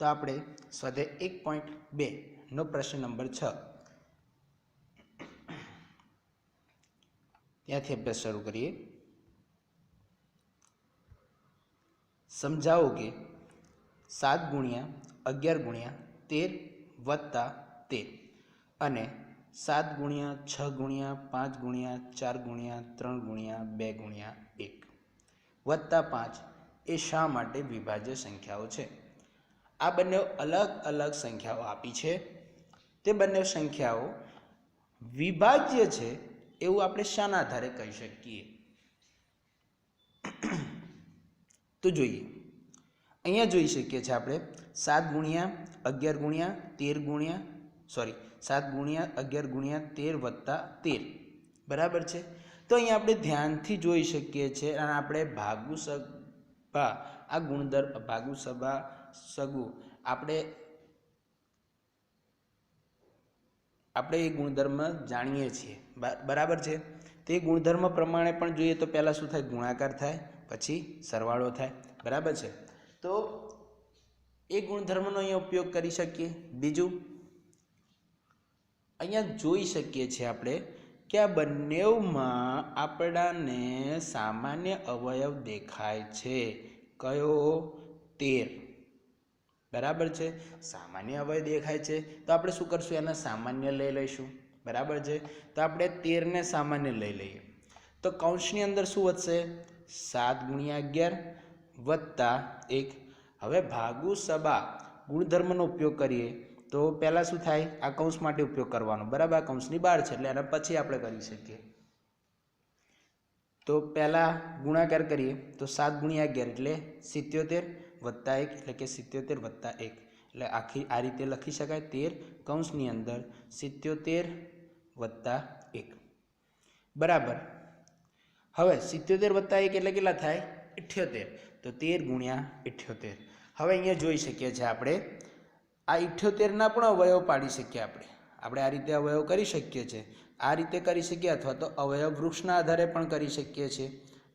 तो આપણે સ્વાધ્યાય 1.2 નો પ્રશ્ન નંબર 6 ત્યાંથી અભ્યાસ શરૂ કરીએ। સમજાવો કે 7 ગુણ્યા 11 ગુણ્યા 13 વત્તા 13 અને 7 ગુણ્યા 6 ગુણ્યા 5 ગુણ્યા 4 ગુણ્યા 3 ગુણ્યા 2 ગુણ્યા 1 વત્તા 5 એ શા માટે વિભાજ્ય સંખ્યાઓ છે। આ બંને અલગ અલગ સંખ્યાઓ આપી છે, તે બંને સંખ્યાઓ વિભાજ્ય છે એવું આપણે શાના આધારે કહી શકીએ? તો જોઈએ, અહીંયા જોઈ શકીએ છીએ આપણે 7 ગુણ્યા 11 ગુણ્યા 13 ગુણ્યા 7 ગુણ્યા 11 ગુણ્યા 13 વત્તા 13 બરાબર છે। તો અહીંયા આપણે ધ્યાનથી જોઈ શકીએ છીએ અને આપણે ભાગુ સભા આ ગુણધર્મ ભાગુ સભા સગુ આપણે એ ગુણધર્મ જાણીએ છીએ બરાબર છે। તે ગુણધર્મ પ્રમાણે પણ જોઈએ તો પહેલાં શું થાય? ગુણાકાર થાય, પછી સરવાળો થાય બરાબર છે। તો એ ગુણધર્મનો અહીંયા ઉપયોગ કરી શકીએ। બીજું અહીંયા જોઈ શકીએ છીએ આપણે કે આ બંનેમાં આપણાને સામાન્ય અવયવ દેખાય છે। કયો? 13 બરાબર છે, સામાન્ય અવયવ દેખાય છે। તો આપણે શું કરશું? એના સામાન્ય લઈ લઈશું બરાબર છે। તો આપણે 13 ને સામાન્ય લઈ લઈએ તો કૌંસની અંદર શું વધશે? 7 ગુણ્યા 11 વત્તા 1। હવે ભાગુ સબા ગુણધર્મનો ઉપયોગ કરીએ તો પહેલાં શું થાય? આ કૌંસ માટે ઉપયોગ કરવાનો બરાબર, આ કૌંસની બહાર છે એટલે એના પછી આપણે કરી શકીએ। તો પહેલાં ગુણાકાર કરીએ તો 7 ગુણ્યા 11 એટલે 77 વત્તા 1 એટલે કે 77 વત્તા 1 એટલે આખી આ રીતે લખી શકાય 13 કૌંસની અંદર 77 વત્તા 1 બરાબર। હવે 77 વત્તા 1 એટલે કેટલા થાય? 78। તો 13 ગુણ્યા 78। હવે અહીંયા જોઈ શકીએ છીએ આપણે આ 78ના પણ અવયવ પાડી શકીએ આપણે આ રીતે અવયવ કરી શકીએ છીએ, આ રીતે કરી શકીએ અથવા તો અવયવ વૃક્ષના આધારે પણ કરી શકીએ છીએ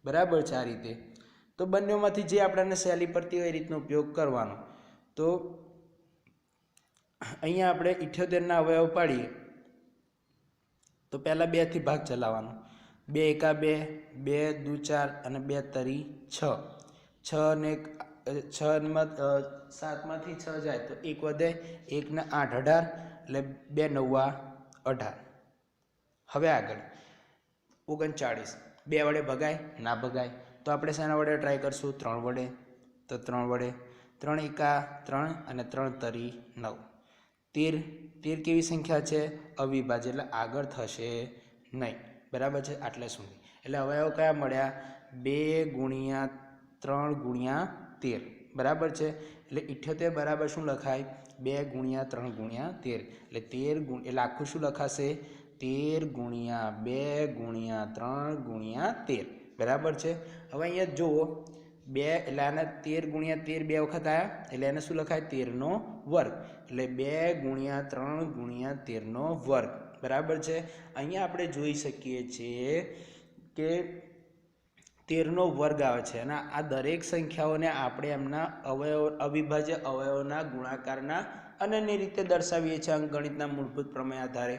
બરાબર છે આ રીતે। તો બંનેમાંથી જે આપણને સહેલી પડતી હોય એ રીતનો ઉપયોગ કરવાનો। તો અહીંયા આપણે 78ના અવયવ પાડીએ તો પહેલાં 2 થી ભાગ ચલાવવાનો, 2 એકા 2, 2 દુ 4 અને 2 તરી 6, 6 ને 7માંથી 6 જાય તો 1 વધે, 1 ને 8 18 એટલે 2 નવા 18। હવે આગળ 39 2 વડે ભગાય? ના ભગાય। તો આપણે શેના વડે ટ્રાય કરશું? 3 વડે। તો 3 વડે 3 એકા 3 અને 3 તરી 9। 13 કેવી સંખ્યા છે? અવિભાજ્ય એટલે આગળ થશે નહીં બરાબર છે આટલે સુધી। એટલે અવયવ કયા મળ્યા? 2 ગુણ્યા 3 ગુણ્યા 13 બરાબર છે। એટલે 78 બરાબર શું લખાય? 2 ગુણ્યા 3 ગુણ્યા 13 એટલે 13 એટલે આખું શું લખાશે? 13 ગુણ્યા 2 ગુણ્યા 3 ગુણ્યા 13 બરાબર છે। હવે અહીંયા જુઓ 2 એટલે આના 13 ગુણ્યા 13 2 વખત આવ્યા એટલે એને શું લખાય? 13નો વર્ગ એટલે 2 ગુણ્યા 3 ગુણ્યા 13નો વર્ગ બરાબર છે। અહીંયા આપણે જોઈ શકીએ છીએ કે 13નો વર્ગ આવે છે અને આ દરેક સંખ્યાઓને આપણે એમના અવિભાજ્ય અવયવોના ગુણાકારના અનન્ય રીતે દર્શાવીએ છીએ અંકગણિતના મૂળભૂત પ્રમેય આધારે।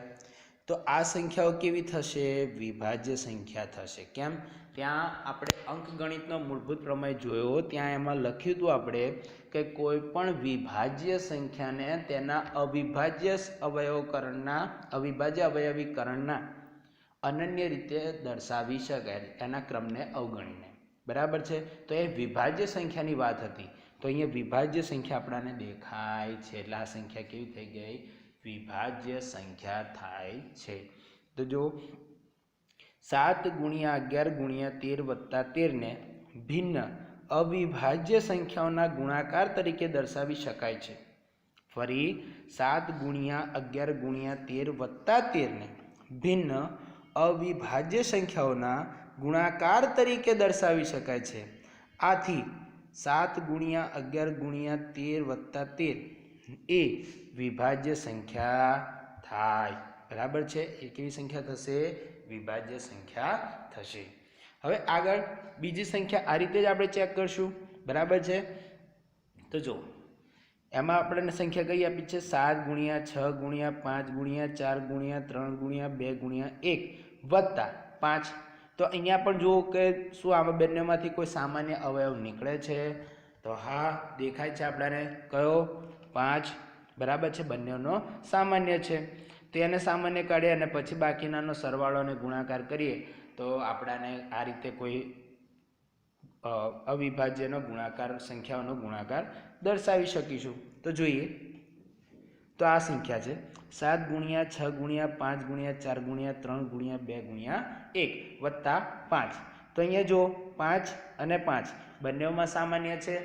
તો આ સંખ્યાઓ કેવી થશે? વિભાજ્ય સંખ્યા થશે। કેમ? ત્યાં આપણે અંકગણિતનો મૂળભૂત પ્રમેય જોયો, ત્યાં એમાં લખ્યું હતું આપણે કે કોઈ પણ વિભાજ્ય સંખ્યાને તેના અવિભાજ્ય અવયવીકરણના અનન્ય રીતે દર્શાવી શકાય એના ક્રમને અવગણીને બરાબર છે। તો એ વિભાજ્ય સંખ્યાની વાત હતી। તો અહીંયા વિભાજ્ય સંખ્યા આપણને દેખાય છે એટલે આ સંખ્યા કેવી થઈ ગઈ? વિભાજ્ય સંખ્યા થાય છે। તો જો 7 ગુણ્યા 11 ગુણ્યા 13 વત્તા 13 ને ભિન્ન અવિભાજ્ય સંખ્યાઓના ગુણાકાર તરીકે દર્શાવી શકાય છે। ફરી 7 ગુણ્યા 11 ગુણ્યા 13 વત્તા 13 ને ભિન્ન અવિભાજ્ય સંખ્યાઓના ગુણાકાર તરીકે દર્શાવી શકાય છે। આથી 7 ગુણ્યા 11 ગુણ્યા 13 વત્તા 13 એ વિભાજ્ય સંખ્યા થાય બરાબર છે। એ કેવી સંખ્યા થશે? વિભાજ્ય સંખ્યા થશે। હવે આગળ બીજી સંખ્યા આ રીતે જ આપણે ચેક કરશું બરાબર છે। તો જો એમાં આપણને સંખ્યા કઈ આપી છે? 7 ગુણ્યા 6 ગુણ્યા 5 ગુણ્યા 4 ગુણ્યા 3 ગુણ્યા 2 ગુણ્યા 1 વત્તા 5. તો અહીંયા પણ જુઓ કે શું આમાં બંનેમાંથી કોઈ સામાન્ય અવયવ નીકળે છે? તો હા, દેખાય છે આપણને. કયો? 5. બરાબર છે, બંનેનો સામાન્ય છે. તો એને સામાન્ય કાઢીએ અને પછી બાકીનાનો સરવાળો અને ગુણાકાર કરીએ તો આપણને આ રીતે કોઈ અવિભાજ્યનો ગુણાકાર, સંખ્યાઓનો ગુણાકાર દર્શાવી શકીશું. તો જોઈએ, તો આ સંખ્યા છે 7 ગુણ્યા 6 ગુણ્યા 5 ગુણ્યા 4 ગુણ્યા 3 ગુણ્યા 2 ગુણ્યા 1 વત્તા 5. તો અહીંયા જો 5 અને 5 બંનેમાં સામાન્ય છે.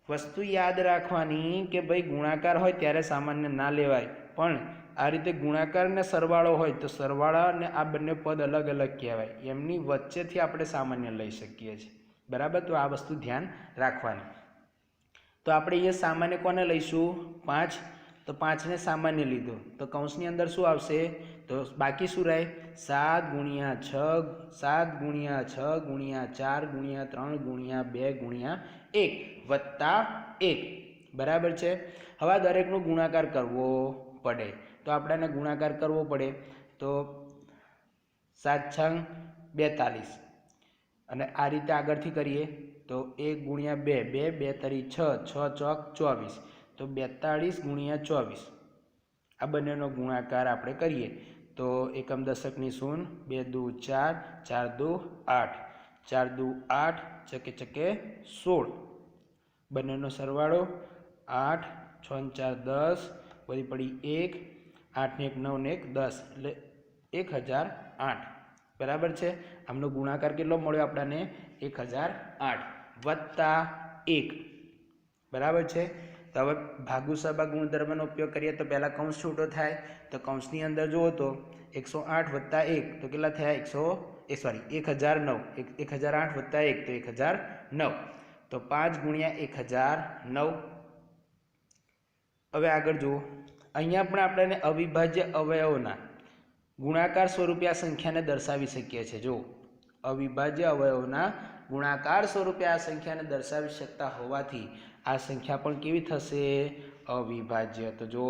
વસ્તુ યાદ રાખવાની કે ભાઈ ગુણાકાર હોય ત્યારે સામાન્ય ના લેવાય, પણ આ રીતે ગુણાકાર ને સરવાળો હોય તો સરવાળા અને આ બંને પદ અલગ અલગ કહેવાય, એમની વચ્ચેથી આપણે સામાન્ય લઈ શકીએ છીએ. બરાબર, તો આ વસ્તુ ધ્યાન રાખવાની. તો આપણે અહીંયા સામાન્ય કોને લઈશું? 5. તો 5ને સામાન્ય લીધો તો કૌંસની અંદર શું આવશે? તો બાકી શું રહે? 7 ગુણ્યા 6 7 ગુણ્યા 6 ગુણ્યા 4 ગુણ્યા 3 ગુણ્યા 2 ગુણ્યા 1 વત્તા 1. બરાબર છે. હવે દરેકનો ગુણાકાર કરવો પડે. તો આપણને ગુણાકાર કરવો પડે તો 7 6 42 અને આ રીતે આગળથી કરીએ તો 1 ગુણ્યા 2 2 2 તરી 6 6 ચોક 24 તો 42 ગુણ્યા 24. આ બંનેનો ગુણાકાર આપણે કરીએ તો એકમ દશકની શૂન્ય 2 દુ 4 4 દુ 8 4 દુ 8 ચકે ચકે 16. બંનેનો સરવાળો 8 6 4 10 વળી પડી 1 8 ને 1 9 ને 1 10 એટલે 1008. બરાબર છે. આમનો ગુણાકાર કેટલો મળ્યો આપણને? 1008 વત્તા 1. બરાબર છે. તો હવે ભાગુ સહભાગ ગુણધર્મનો ઉપયોગ કરીએ તો પહેલાં કૌંસ છૂટો થાય. તો કૌંસની અંદર જુઓ તો 108 વત્તા 1 તો કેટલા થયા? 1009. 1008 વત્તા 1 તો 1009. તો 5 ગુણ્યા 1009. હવે આગળ જુઓ, અહીંયા પણ આપણે અવિભાજ્ય અવયવોના ગુણાકાર સ્વરૂપે આ સંખ્યાને દર્શાવી શકીએ છીએ. જો અવિભાજ્ય અવયવોના ગુણાકાર સ્વરૂપે આ સંખ્યાને દર્શાવી શકતા હોવાથી આ સંખ્યા પણ કેવી થશે? અવિભાજ્ય. તો જો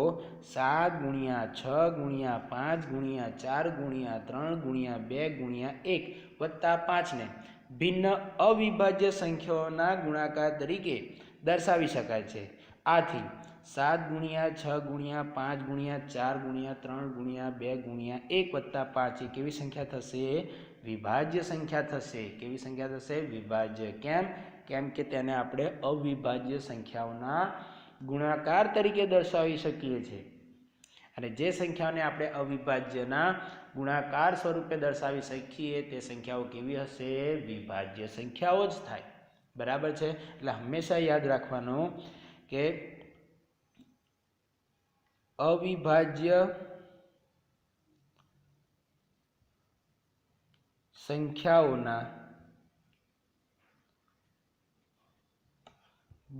7 ગુણ્યા 6 ગુણ્યા 5 ગુણ્યા 4 ગુણ્યા 3 ગુણ્યા 2 ગુણ્યા 1 વત્તા 5ને ભિન્ન અવિભાજ્ય સંખ્યાઓના ગુણાકાર તરીકે દર્શાવી શકાય છે. આથી 7 ગુણ્યા 6 ગુણ્યા 5 ગુણ્યા 4 ગુણ્યા 3 ગુણ્યા 2 ગુણ્યા 1 વત્તા 5 એ કેવી સંખ્યા થશે? વિભાજ્ય સંખ્યા થશે. કેવી સંખ્યા થશે? વિભાજ્ય. કેમ કે તેને આપણે અવિભાજ્ય સંખ્યાઓના ગુણાકાર તરીકે દર્શાવી શકીએ છીએ. અને જે સંખ્યાઓને આપણે અવિભાજ્યના ગુણાકાર સ્વરૂપે દર્શાવી શકીએ તે સંખ્યાઓ કેવી હશે? વિભાજ્ય સંખ્યાઓ જ થાય. બરાબર છે. એટલે હંમેશા યાદ રાખવાનું કે અવિભાજ્ય સંખ્યાઓના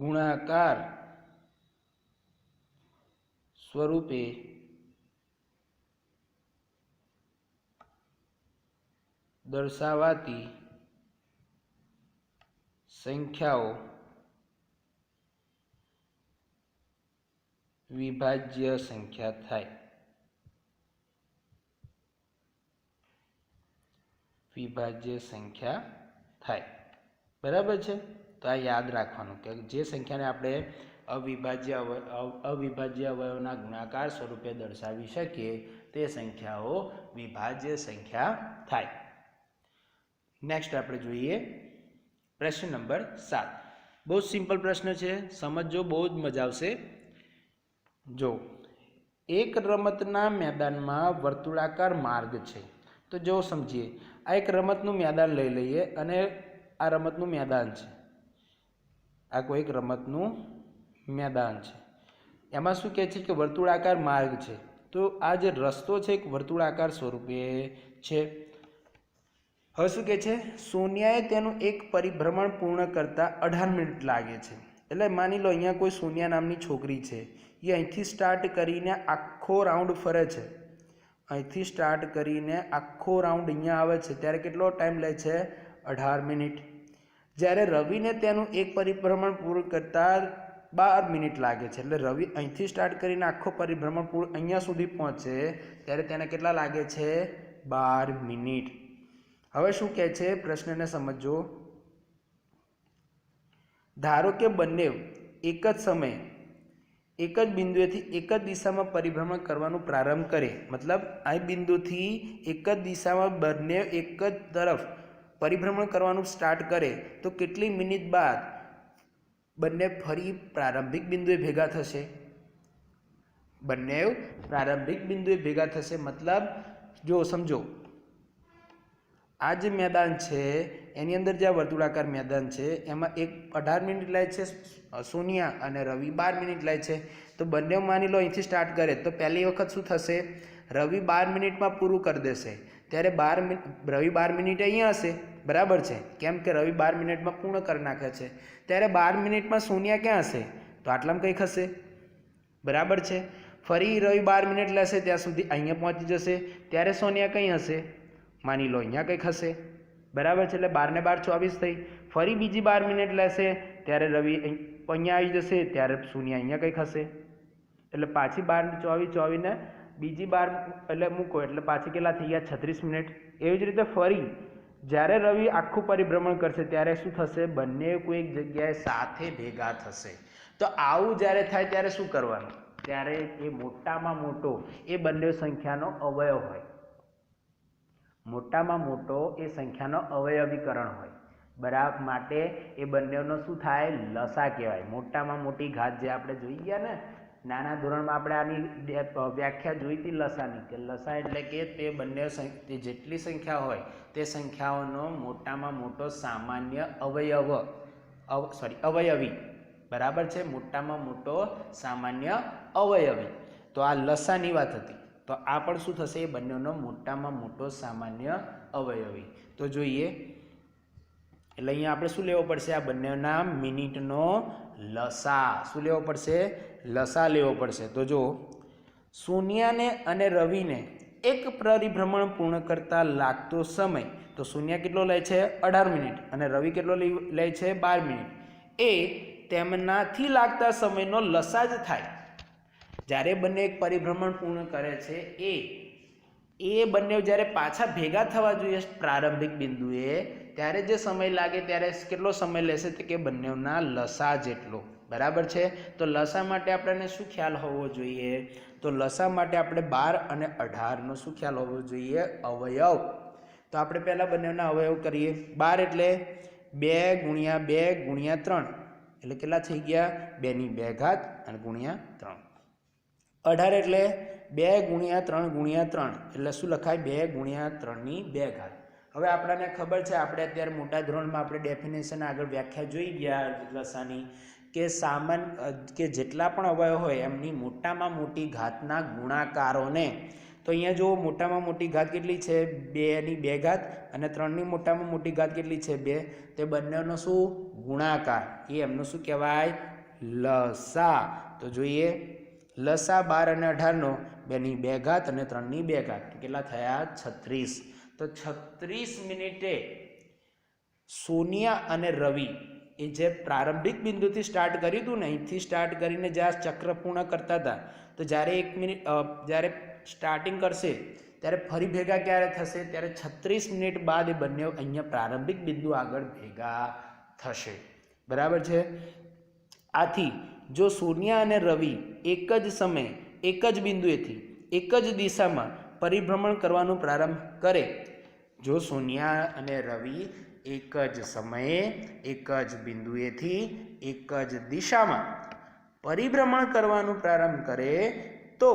ગુણાકાર સ્વરૂપે દર્શાવાતી સંખ્યાઓ વિભાજ્ય સંખ્યા થાય. વિભાજ્ય સંખ્યા થાય. બરાબર છે. તો આ યાદ રાખવાનું કે જે સંખ્યાને આપણે અવિભાજ્ય અવયવોના ગુણાકાર સ્વરૂપે દર્શાવી શકીએ તે સંખ્યાઓ વિભાજ્ય સંખ્યા થાય. નેક્સ્ટ આપણે જોઈએ પ્રશ્ન નંબર 7. બહુ જ સિમ્પલ પ્રશ્ન છે, સમજજો, બહુ જ મજા આવશે. જો એક રમતના મેદાનમાં વર્તુળાકાર માર્ગ છે. તો જો સમજીએ, આ એક રમતનું મેદાન લઈ લઈએ અને આ રમતનું મેદાન છે. આ કોઈક રમતનું મેદાન છે. એમાં શું કહે છે કે વર્તુળાકાર માર્ગ છે. તો આ જે રસ્તો છે એક વર્તુળાકાર સ્વરૂપે છે. હવે શું કહે છે? સોનિયાએ તેનું એક પરિભ્રમણ પૂર્ણ કરતાં 18 મિનિટ લાગે છે. એટલે માની લો અહીંયા કોઈ સોનિયા નામની છોકરી છે, એ અહીંથી સ્ટાર્ટ કરીને આખો રાઉન્ડ ફરે છે. અહીંથી સ્ટાર્ટ કરીને આખો રાઉન્ડ અહીંયા આવે છે ત્યારે કેટલો ટાઈમ લે છે? 18 મિનિટ. જ્યારે રવિને તેનું એક પરિભ્રમણ પૂર્ણ કરતાં 12 મિનિટ લાગે છે. એટલે રવિ અહીંથી સ્ટાર્ટ કરીને આખો પરિભ્રમણ પૂર્ણ અહીંયા સુધી પહોંચે ત્યારે તેને કેટલા લાગે છે? 12 મિનિટ. હવે શું કહે છે પ્રશ્નને સમજો. ધારો કે બંને એક જ સમયે એક જ બિંદુએથી એક જ દિશામાં પરિભ્રમણ કરવાનું પ્રારંભ કરે. મતલબ આ બિંદુથી એક જ દિશામાં બંને એક જ તરફ પરિભ્રમણ કરવાનું સ્ટાર્ટ કરે તો કેટલી મિનિટ બાદ બંને ફરી પ્રારંભિક બિંદુએ ભેગા થશે? બંને પ્રારંભિક બિંદુએ ભેગા થશે. મતલબ જો સમજો, આ જે મેદાન છે એની અંદર જે વર્તુળાકાર મેદાન છે એમાં એક 18 મિનિટ લે છે સોનિયા અને રવિ 12 મિનિટ લે છે. તો બંને માની લો અહીંથી સ્ટાર્ટ કરે તો પહેલી વખત શું થશે? રવિ 12 મિનિટમાં પૂરું કરી દેશે. ત્યારે રવિ 12 મિનિટ અહીંયા હશે, બરાબર છે, કેમ કે રવિ 12 મિનિટમાં પૂર્ણ કરી નાખે છે. ત્યારે 12 મિનિટમાં સોનિયા ક્યાં હશે? તો આટલામાં કંઈક હશે, બરાબર છે. ફરી રવિ 12 મિનિટ લેશે ત્યાં સુધી અહીંયા પહોંચી જશે. ત્યારે સોનિયા કઈ હશે? માની લો અહીંયા કંઈક હશે, બરાબર છે. એટલે 12 ને 12 24 થઈ. ફરી બીજી 12 મિનિટ લેશે ત્યારે રવિ અહીંયા આવી જશે. ત્યારે સોનિયા અહીંયા કંઈક હશે. એટલે પાછી 12 24 ને બીજી 12 એટલે મૂકો એટલે પાછી કેટલા થઈ ગયા? 36 મિનિટ. એવી જ રીતે ફરી જ્યારે રવિ આખું પરિભ્રમણ કરશે ત્યારે શું થશે? બંને કોઈક જગ્યાએ સાથે ભેગા થશે. તો આવું જ્યારે થાય ત્યારે શું કરવાનું? ત્યારે એ મોટામાં મોટો એ બંને સંખ્યાનો અવયવ હોય, મોટામાં મોટો એ સંખ્યાનો અવયવીકરણ હોય, બરાબર. માટે એ બંનેનો શું થાય? લસા કહેવાય. મોટામાં મોટી ઘાત જે આપણે જોઈ ગયા ને નાના ધોરણમાં, આપણે આની વ્યાખ્યા જોઈ હતી લસાની, કે લસા એટલે કે તે બંને જેટલી સંખ્યા હોય તે સંખ્યાઓનો મોટામાં મોટો સામાન્ય અવયવી, બરાબર છે, મોટામાં મોટો સામાન્ય અવયવી. તો આ લસાની વાત હતી. તો આ પણ શું થશે? એ બંનેનો મોટામાં મોટો સામાન્ય અવયવી. તો જોઈએ, એટલે અહીંયા આપણે શું લેવો પડશે? આ બંનેના મિનિટનો લસા. શું લેવો પડશે? લસા લેવો પડશે. તો જો સોનિયાને અને રવિને એક પરિભ્રમણ પૂર્ણ કરતા લાગતો સમય, તો સોનિયા કેટલો લે છે? 18 મિનિટ અને રવિ કેટલો લે છે? 12 મિનિટ. એ તેમનાથી લાગતા સમયનો લસા જ થાય. જ્યારે બંને એક પરિભ્રમણ પૂર્ણ કરે છે એ બંને જ્યારે પાછા ભેગા થવા જોઈએ પ્રારંભિક બિંદુએ ત્યારે જે સમય લાગે ત્યારે કેટલો સમય લેશે? તો કે બંનેના લસા જેટલો, બરાબર છે. તો લસા માટે આપણને શું ખ્યાલ હોવો જોઈએ? તો લસા માટે આપણે 12 અને 18નો શું ખ્યાલ હોવો જોઈએ? અવયવ. તો આપણે પહેલાં બંનેના અવયવ કરીએ. 12 એટલે 2 ગુણ્યા 2 ગુણ્યા 3 એટલે કેટલા થઈ ગયા? 2 ની 2 ઘાત અને ગુણ્યા 3. 18 એટલે 2 ગુણ્યા 3 ગુણ્યા 3 એટલે શું લખાય? 2 ગુણ્યા 3 ની 2 ઘાત. હવે આપણને ખબર છે, આપણે અત્યારે મોટા ધોરણમાં આપણે ડેફિનેશન આગળ વ્યાખ્યા જોઈ ગયા લસાની, કે જેટલા પણ અવયવ હોય એમની મોટામાં મોટી ઘાતના ગુણાકારોને. તો અહીંયા જો મોટામાં મોટી ઘાત કેટલી છે? 2 ની 2 ઘાત અને 3 ની મોટામાં મોટી ઘાત કેટલી છે? 2. તે બંનેનો શું ગુણાકાર? એ એમનું શું કહેવાય? લસા. તો જોઈએ, લસા 12 અને 18નો 2 ની 2 ઘાત અને 3 ની 2 ઘાત કેટલા થયા? 36. તો 36 મિનિટે સોનિયા અને રવિ એ જે પ્રારંભિક બિંદુથી સ્ટાર્ટ કર્યું હતું ને, અહીંથી સ્ટાર્ટ કરીને જે આ ચક્ર પૂર્ણ કરતા હતા, તો જ્યારે 1 મિનિટ જ્યારે સ્ટાર્ટિંગ કરશે ત્યારે ફરી ભેગા ક્યારે થશે? ત્યારે 36 મિનિટ બાદ એ બંને અહીંયા પ્રારંભિક બિંદુ આગળ ભેગા થશે, બરાબર છે. આથી જો સોનિયા અને રવિ એક જ સમયે એક જ બિંદુએથી એક જ દિશામાં પરિભ્રમણ કરવાનું પ્રારંભ કરે, જો સોનિયા અને રવિ એક જ સમયે એક જ બિંદુએથી એક જ દિશામાં પરિભ્રમણ કરવાનું પ્રારંભ કરે તો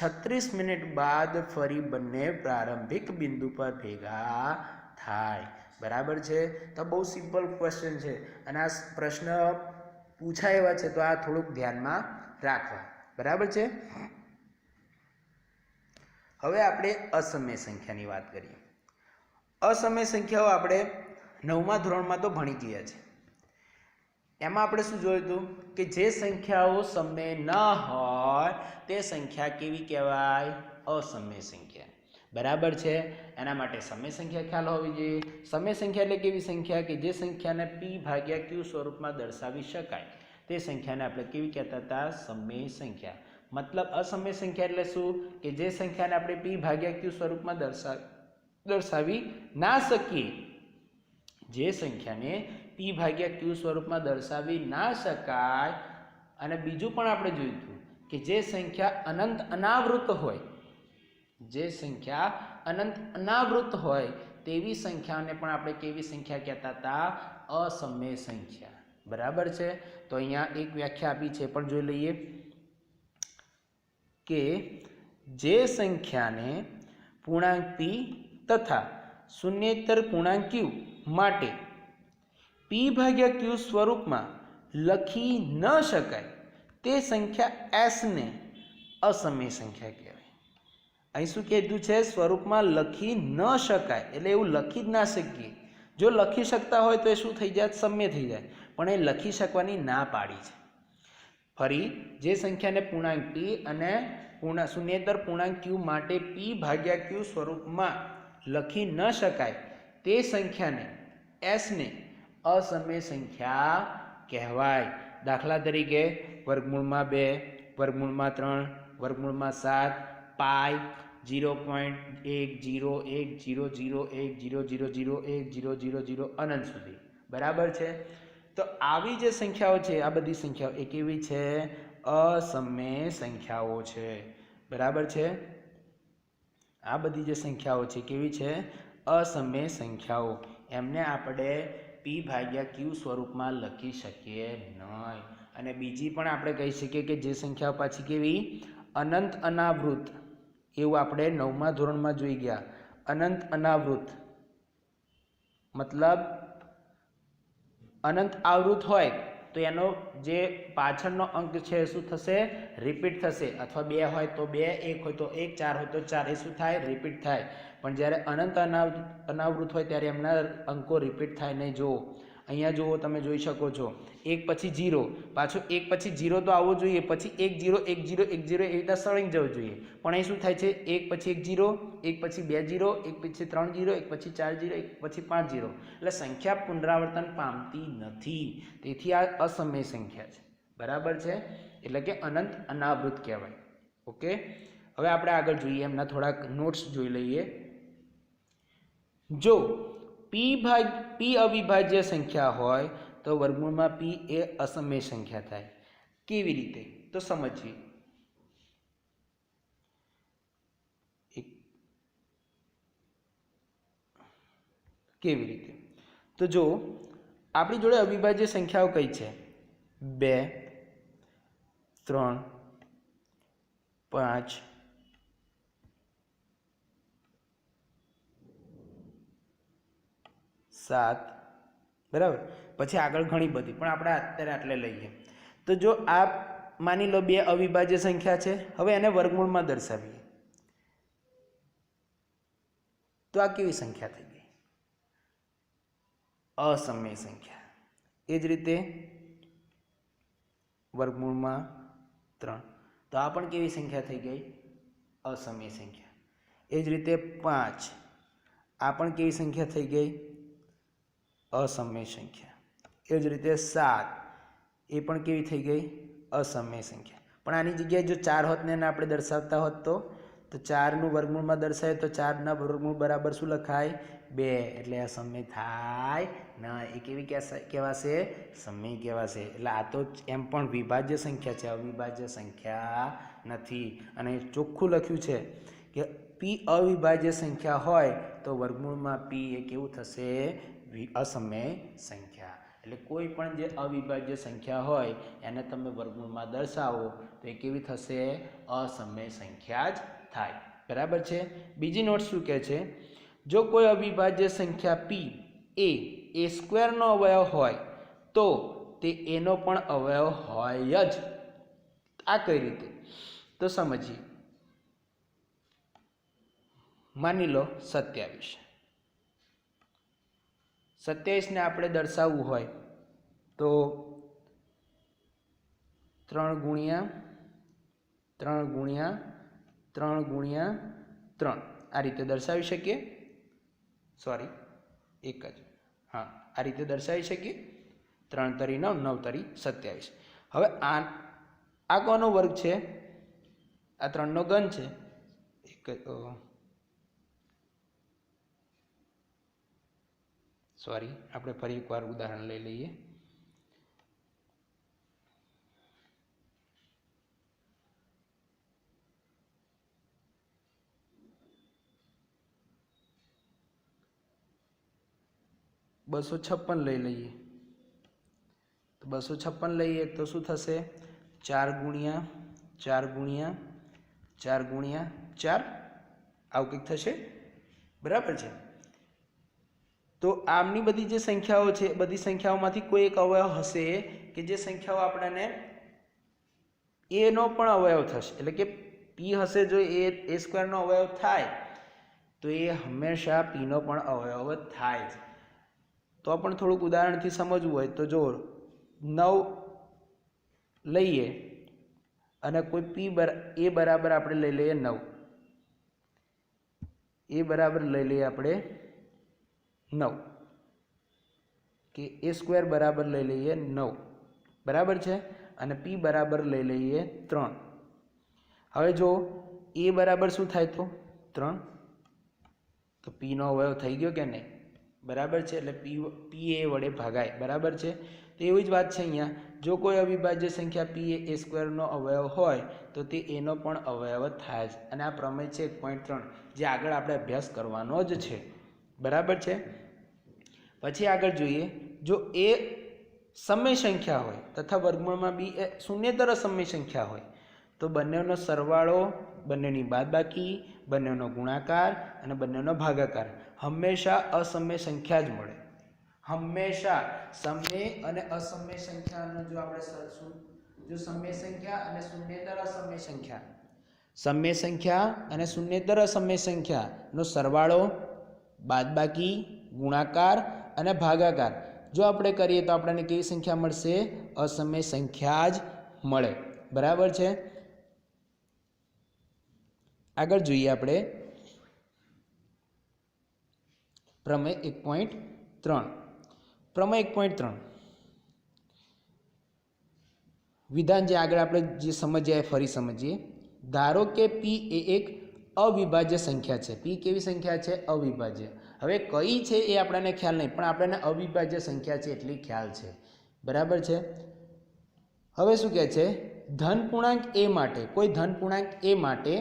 36 મિનિટ બાદ ફરી બંને પ્રારંભિક બિંદુ પર ભેગા થાય, બરાબર છે. તો બહુ સિમ્પલ ક્વેશ્ચન છે અને આ પ્રશ્ન પૂછાય એવા છે, તો આ થોડુંક ધ્યાનમાં રાખવા, બરાબર છે. હવે આપણે અસમય સંખ્યાની વાત કરીએ. અસમય સંખ્યાઓ આપણે 9મા ધોરણમાં તો ભણી ગયા છે. એમાં આપણે શું જોયું હતું કે જે સંખ્યાઓ સમય ન હોય તે સંખ્યા કેવી કહેવાય? અસમય સંખ્યા, બરાબર છે. એના માટે સમય સંખ્યા ખ્યાલ હોવી જોઈએ. સમય સંખ્યા એટલે કેવી સંખ્યા કે જે સંખ્યાને p/q સ્વરૂપમાં દર્શાવી શકાય. તે સંખ્યાને આપણે કેવી કહેતા હતા? સમય સંખ્યા. મતલબ અસમય સંખ્યા એટલે શું? કે જે સંખ્યાને આપણે p ભાગ્યા q સ્વરૂપમાં દર્શાવી ના શકીએ, જે સંખ્યાને p ભાગ્યા q સ્વરૂપમાં દર્શાવી ના શકાય. અને બીજું પણ આપણે જોયું હતું કે જે સંખ્યા અનંત અનાવૃત હોય, જે સંખ્યા અનંત અનાવૃત હોય તેવી સંખ્યાને પણ આપણે કેવી સંખ્યા કહેતા હતા? અસમય સંખ્યા. બરાબર છે. તો અહીંયા એક વ્યાખ્યા આપી છે, પણ જોઈ લઈએ કે જે સંખ્યાને પૂર્ણાંક p તથા શૂન્યેતર પૂર્ણાંક q માટે p ભાગ્યા q સ્વરૂપમાં લખી ન શકાય તે સંખ્યા s ને અસમય સંખ્યા કહેવાય. અહીં શું કીધું છે? સ્વરૂપમાં લખી ન શકાય, એટલે એવું લખી જ ના શકીએ. જો લખી શકતા હોય તો એ શું થઈ જાય? સમય થઈ જાય. પણ એ લખી શકવાની ના પાડી છે. ફરી, જે સંખ્યાને પૂર્ણાંક p અને શૂન્યેતર પૂર્ણાંક q માટે p ભાગ્યા q સ્વરૂપમાં લખી ન શકાય તે સંખ્યાને s ને અસમય સંખ્યા કહેવાય. દાખલા તરીકે વર્ગમૂળમાં 2, વર્ગમૂળમાં 3, વર્ગમૂળમાં 7, પાઈ 0.1010010001000 અનંત સુધી. બરાબર છે. તો આવી જે સંખ્યાઓ છે, આ બધી સંખ્યાઓ એ કેવી છે? અસમય સંખ્યાઓ છે. બરાબર છે. આ બધી જે સંખ્યાઓ છે કેવી છે? અસમય સંખ્યાઓ. એમને આપણે p ભાગ્યા q સ્વરૂપમાં લખી શકીએ નહીં. અને બીજી પણ આપણે કહી શકીએ કે જે સંખ્યાઓ પાછી કેવી? અનંત અનાવૃત. એવું આપણે 9મા ધોરણમાં જોઈ ગયા. અનંત અનાવૃત મતલબ અનંત આવૃત હોય તો એનો જે પાછળનો અંક છે શું થશે? રિપીટ થશે. અથવા 2 હોય તો 2, 1 હોય તો 1, 4 હોય તો 4. એ શું થાય? રિપીટ થાય. પણ જ્યારે અનંત અનાવૃત હોય ત્યારે એમના અંકો રિપીટ થાય નહીં. જુઓ અહીંયા જુઓ, તમે જોઈ શકો છો 1 પછી 0, પાછું 1 પછી 0 તો આવવો જોઈએ, પછી 1 0 1 0 1 0 એ રીતે સળંગ જવું જોઈએ. પણ અહીં શું થાય છે? 1 પછી 1 0, 1 પછી 2 0, 1 પછી 3 0, 1 પછી 4 0, 1 પછી 5 0. એટલે સંખ્યા પુનરાવર્તન પામતી નથી. તેથી આ અસમય સંખ્યા છે. બરાબર છે. એટલે કે અનંત અનાવૃત કહેવાય. ઓકે. હવે આપણે આગળ જોઈએ, એમના થોડાક નોટ્સ જોઈ લઈએ. જો p અવિભાજ્ય સંખ્યા હોય તો વર્ગમૂળમાં p એ અસમય સંખ્યા થાય. કેવી રીતે? તો સમજીએ. કેવી રીતે? તો જો આપણી જોડે અવિભાજ્ય સંખ્યાઓ કઈ છે? 2, 3, 5, 7. બરાબર. પછી આગળ ઘણી બધી, પણ આપણે અત્યારે આટલે લઈએ. તો જો આ માની લો 2 અવિભાજ્ય સંખ્યા છે. હવે એને વર્ગમૂળમાં દર્શાવીએ તો આ કેવી સંખ્યા થઈ ગઈ? અસમય સંખ્યા. એ જ રીતે વર્ગમૂળમાં 3, તો આ પણ કેવી સંખ્યા થઈ ગઈ? અસમય સંખ્યા. એ જ રીતે 5, આ પણ કેવી સંખ્યા થઈ ગઈ? અસમય સંખ્યા. એ જ રીતે 7, એ પણ કેવી થઈ ગઈ? અસમય સંખ્યા. પણ આની જગ્યાએ જો 4 હોત ને આપણે દર્શાવતા હોત તો 4નું વર્ગમૂળમાં દર્શાવે તો 4ના વર્ગમૂળ બરાબર શું લખાય? 2. એટલે અસમય થાય ના. એ કેવી કહેવાશે? સમય કહેવાશે. એટલે આ તો એમ પણ વિભાજ્ય સંખ્યા છે, અવિભાજ્ય સંખ્યા નથી. અને ચોખ્ખું લખ્યું છે કે p અવિભાજ્ય સંખ્યા હોય તો વર્ગમૂળમાં p એ કેવું થશે? અસમય સંખ્યા. એટલે કોઈ પણ જે અવિભાજ્ય સંખ્યા હોય એને તમે વર્ગમૂળમાં દર્શાવો તો એ કેવી થશે? અસમય સંખ્યા જ થાય. બરાબર છે. બીજી નોટ શું કહે છે? જો કોઈ અવિભાજ્ય સંખ્યા p એ સ્ક્વેરનો અવયવ હોય તો તે એનો પણ અવયવ હોય જ. આ કઈ રીતે? તો સમજીએ. માની લો 27. 27 ને આપણે દર્શાવવું હોય તો 3 ગુણ્યા 3 ગુણ્યા 3 ગુણ્યા 3 આ રીતે દર્શાવી શકીએ. સોરી, એક જ. હા, આ રીતે દર્શાવી શકીએ. 3 તરી 9, 9 તરી 27. હવે આ કોનો વર્ગ છે? આ 3નો ઘન છે. સોરી, આપણે ફરી એકવાર ઉદાહરણ લઈ લઈએ. બસો 56 લઈ લઈએ. તો 256 લઈએ તો શું થશે? 4 ગુણ્યા 4 ગુણ્યા 4 ગુણ્યા 4 આવું કંઈક થશે. બરાબર છે. તો આમની બધી જે સંખ્યાઓ છે, બધી સંખ્યાઓમાંથી કોઈ એક અવયવ હશે કે જે સંખ્યાઓ આપણને એનો પણ અવયવ થશે. એટલે કે પી હશે, જો એ સ્ક્વેરનો અવયવ થાય તો એ હંમેશા પીનો પણ અવયવ થાય છે. તો પણ થોડુંક ઉદાહરણથી સમજવું હોય તો જો 9 લઈએ અને કોઈ પી એ બરાબર આપણે લઈ લઈએ 9, એ બરાબર લઈ લઈએ આપણે 9 કે એ સ્ક્વેર બરાબર લઈ લઈએ 9. બરાબર છે. અને પી બરાબર લઈ લઈએ 3. હવે જો એ બરાબર શું થાય તો 3, તો પીનો અવયવ થઈ ગયો કે નહીં? બરાબર છે. એટલે પી એ વડે ભાગાય. બરાબર છે. તો એવી જ વાત છે અહીંયા. જો કોઈ અવિભાજ્ય સંખ્યા પી એ સ્ક્વેરનો અવયવ હોય તો તે એનો પણ અવયવ થાય છે. અને આ પ્રમેય છે 1.3 જે આગળ આપણે અભ્યાસ કરવાનો જ છે. બરાબર છે. પછી આગળ જોઈએ, જો એ સમય સંખ્યા હોય તથા વર્ગમૂળમાં બી એ શૂન્યેતર સમય સંખ્યા હોય તો બંનેનો સરવાળો, બંનેની બાદબાકી, બંનેનો ગુણાકાર અને બંનેનો ભાગાકાર હંમેશા અસમય સંખ્યા જ મળે. હંમેશા સમય અને અસમય સંખ્યાનો જો આપણે જો સમય સંખ્યા અને શૂન્યેતર અસમય સંખ્યા, સમય સંખ્યા અને શૂન્યેતર અસમય સંખ્યાનો સરવાળો, બાદબાકી, ગુણાકાર અને ભાગાકાર જો આપણે કરીએ તો આપણને કેવી સંખ્યા મળશે? અસમય સંખ્યા જ મળે. બરાબર છે. આગળ જોઈએ આપણે પ્રમેય 1.3. પ્રમેય 1.3 વિધાન જે આગળ આપણે જે સમજ્યા ફરી સમજીએ. ધારો કે પી એ એક અવિભાજ્ય સંખ્યા છે. પી કેવી સંખ્યા છે? અવિભાજ્ય. હવે કઈ છે એ આપણને ખ્યાલ નહીં, પણ આપણને અવિભાજ્ય સંખ્યા છે એટલી ખ્યાલ છે. બરાબર છે. હવે શું કહે છે? ધન પૂર્ણાંક એ માટે, કોઈ ધન પૂર્ણાંક એ માટે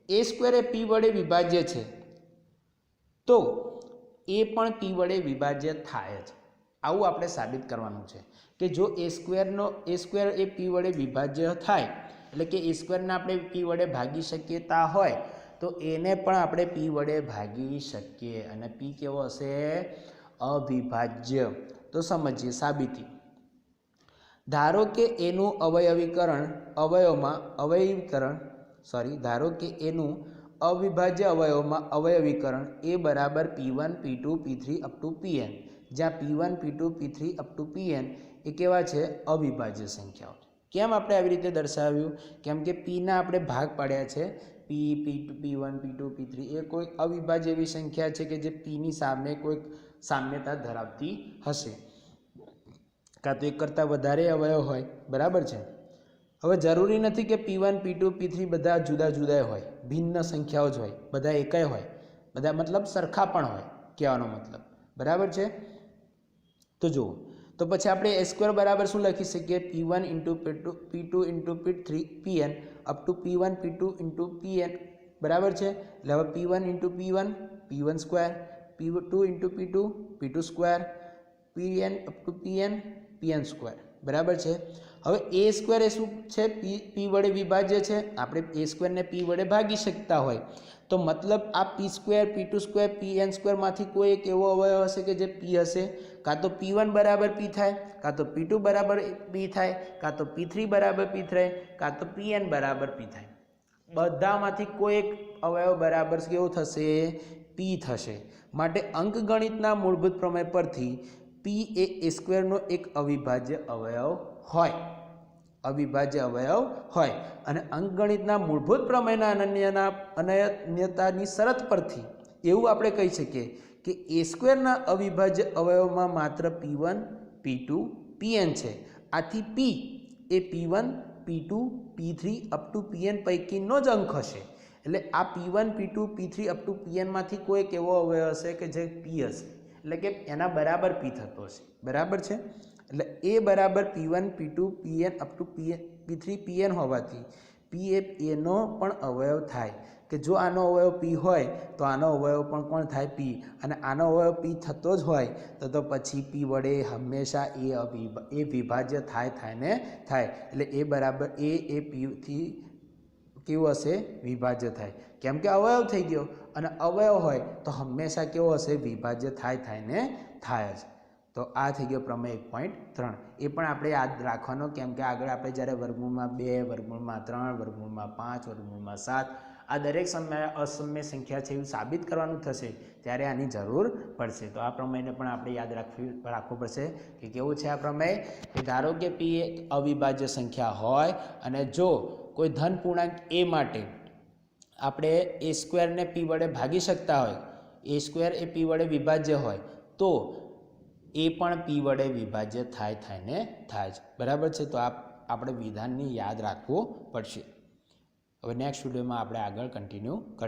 એ સ્ક્વેર એ પી વડે વિભાજ્ય છે તો એ પણ પી વડે વિભાજ્ય થાય છે. આવું આપણે સાબિત કરવાનું છે કે જો એ સ્ક્વેર એ પી વડે વિભાજ્ય થાય, એટલે કે એ સ્ક્વેરને આપણે પી વડે ભાગી શકીતા હોય તો એને પણ આપણે પી વડે ભાગી શકીએ. અને પી કેવો હશે? અવિભાજ્ય. તો સમજીએ સાબિતી. ધારો કે એનું ધારો કે એનું અવિભાજ્ય અવયવમાં અવયવીકરણ એ બરાબર P1, P2, P3 up to Pn, જ્યાં P1, P2, P3 up to Pn એ કેવા છે? અવિભાજ્ય સંખ્યાઓ. કેમ આપણે આવી રીતે દર્શાવ્યું? કેમ કે પીના આપણે ભાગ પાડ્યા છે. પી, P1, P2, P3 એ કોઈ અવિભાજ્ય એવી સંખ્યા છે કે જે પીની સામે કોઈક સામ્યતા ધરાવતી હશે, કાં તો એક કરતાં વધારે અવયવ હોય. બરાબર છે. હવે જરૂરી નથી કે P1, P2, P3 બધા જુદા જુદા હોય, ભિન્ન સંખ્યાઓ જ હોય, બધા એકાય હોય, બધા મતલબ સરખા પણ હોય, કહેવાનો મતલબ. બરાબર છે. તો જુઓ, તો પછી આપણે એ સ્ક્વેર બરાબર શું લખી શકીએ? P1 into P2 into P3 Pn up to P1 P2 into Pn. બરાબર છે. એટલે હવે P1 into P1 P1 square, P2 into P2 P2 square, Pn up to Pn Pn square. બરાબર છે. હવે એ સ્ક્વેર એ શું છે? પી વડે વિભાજ્ય છે. આપણે એ સ્ક્વેરને પી વડે ભાગી શકતા હોય તો મતલબ આ પી સ્ક્વેર, P2 સ્ક્વેર, Pn સ્ક્વેરમાંથી કોઈ એક એવો અવયવ હશે કે જે પી હશે. કાં તો P1 બરાબર પી થાય, કાં તો P2 બરાબર પી થાય, કાં તો P3 બરાબર પી થાય, કાં તો Pn બરાબર પી થાય. બધામાંથી કોઈ એક અવયવ બરાબર કેવો થશે? પી થશે. માટે અંકગણિતના મૂળભૂત પ્રમેય પરથી પી એ સ્ક્વેરનો એક અવિભાજ્ય અવયવ હોય, અવિભાજ્ય અવયવ હોય. અને અંકગણિતના મૂળભૂત પ્રમેયના અનન્યતાની શરત પરથી એવું આપણે કહી શકીએ કે એ સ્ક્વેરના અવિભાજ્ય અવયવમાં માત્ર P1, P2, Pn છે. આથી પી એ P1 P2 P3 up to Pn પૈકીનો જ અંક હશે. એટલે આ P1 P2 P3 up to Pn માંથી કોઈ એક એવો અવયવ હશે કે જે P હશે, એટલે કે એના બરાબર P થતો હશે. બરાબર છે. એટલે એ બરાબર P1 P2 Pn up to P3 Pn હોવાથી P એ એનો પણ અવયવ થાય કે જો આનો અવયવ P હોય તો આનો અવયવ પણ કોણ થાય? P. અને આનો અવયવ P થતો જ હોય તો પછી P વડે હંમેશા એ વિભાજ્ય થાય ને થાય. એટલે એ બરાબર એ Pથી કેવું હશે? વિભાજ્ય થાય. કેમ કે અવયવ થઈ ગયો, અને અવયવ હોય તો હંમેશા કેવો હશે? વિભાજ્ય થાય ને થાય જ. તો આ થઈ ગયો પ્રમેય 1.3. એ પણ આપણે યાદ રાખવાનો, કેમ કે આગળ આપણે જ્યારે વર્ગમૂળમાં 2, વર્ગમૂળમાં 3, વર્ગમૂળમાં 5, વર્ગમૂળમાં 7 આ દરેક અસમય સંખ્યા છે એવું સાબિત કરવાનું થશે ત્યારે આની જરૂર પડશે. તો આ પ્રમેયને પણ આપણે યાદ રાખવું પડશે કે કેવું છે આ પ્રમેય? કે ધારો કે P એક અવિભાજ્ય સંખ્યા હોય અને જો કોઈ ધન પૂર્ણાંક a માટે આપણે a સ્ક્વેરને P વડે ભાગી શકતા હોય, a સ્ક્વેર એ P વડે વિભાજ્ય હોય, તો એ પણ P વડે વિભાજ્ય થાય ને થાય જ. બરાબર છે. તો આપણે વિધાનની યાદ રાખવું પડશે. હવે નેક્સ્ટ વિડીયોમાં આપણે આગળ કન્ટિન્યુ કરીશું.